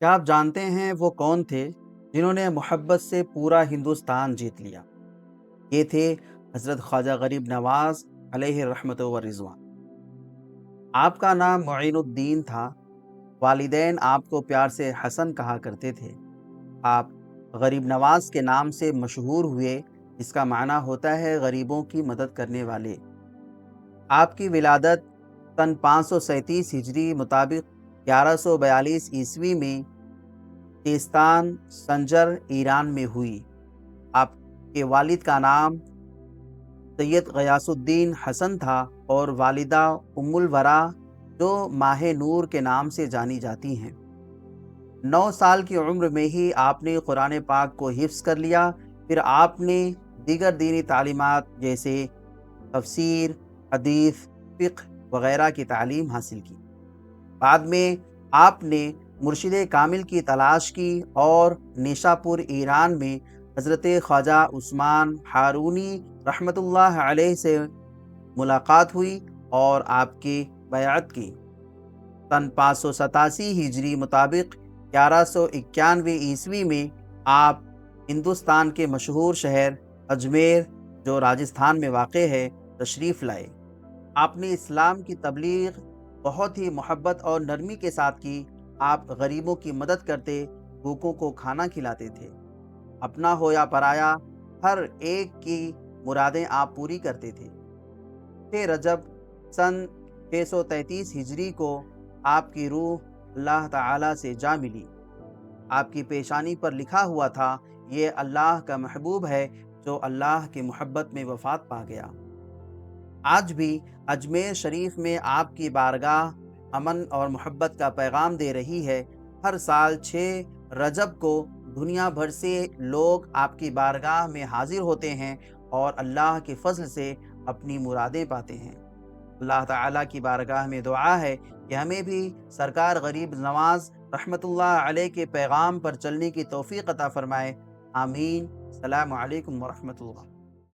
کیا آپ جانتے ہیں وہ کون تھے جنہوں نے محبت سے پورا ہندوستان جیت لیا؟ یہ تھے حضرت خواجہ غریب نواز علیہ رحمت و رضوان۔ آپ کا نام معین الدین تھا۔ والدین آپ کو پیار سے حسن کہا کرتے تھے۔ آپ غریب نواز کے نام سے مشہور ہوئے، جس کا معنی ہوتا ہے غریبوں کی مدد کرنے والے۔ آپ کی ولادت سن 537 ہجری مطابق 1142 عیسوی میں تیستان سنجر ایران میں ہوئی۔ آپ کے والد کا نام سید غیاث الدین حسن تھا اور والدہ ام الورا جو ماہ نور کے نام سے جانی جاتی ہیں۔ 9 سال کی عمر میں ہی آپ نے قرآن پاک کو حفظ کر لیا۔ پھر آپ نے دیگر دینی تعلیمات جیسے تفسیر، حدیث، فقہ وغیرہ کی تعلیم حاصل کی۔ بعد میں آپ نے مرشد کامل کی تلاش کی اور نیشاپور ایران میں حضرت خواجہ عثمان ہارونی رحمۃ اللہ علیہ سے ملاقات ہوئی اور آپ کی بیعت کی۔ سن 587 ہجری مطابق 1191 عیسوی میں آپ ہندوستان کے مشہور شہر اجمیر جو راجستھان میں واقع ہے تشریف لائے۔ آپ نے اسلام کی تبلیغ بہت ہی محبت اور نرمی کے ساتھ کی۔ آپ غریبوں کی مدد کرتے، بھوکوں کو کھانا کھلاتے تھے۔ اپنا ہو یا پرایا، ہر ایک کی مرادیں آپ پوری کرتے تھے۔ 6 رجب سن 633 ہجری کو آپ کی روح اللہ تعالی سے جا ملی۔ آپ کی پیشانی پر لکھا ہوا تھا، یہ اللہ کا محبوب ہے جو اللہ کی محبت میں وفات پا گیا۔ آج بھی اجمیر شریف میں آپ کی بارگاہ امن اور محبت کا پیغام دے رہی ہے۔ ہر سال 6 رجب کو دنیا بھر سے لوگ آپ کی بارگاہ میں حاضر ہوتے ہیں اور اللہ کے فضل سے اپنی مرادیں پاتے ہیں۔ اللہ تعالیٰ کی بارگاہ میں دعا ہے کہ ہمیں بھی سرکار غریب نواز رحمت اللہ علیہ کے پیغام پر چلنے کی توفیق عطا فرمائے۔ آمین۔ السلام علیکم ورحمۃ اللہ۔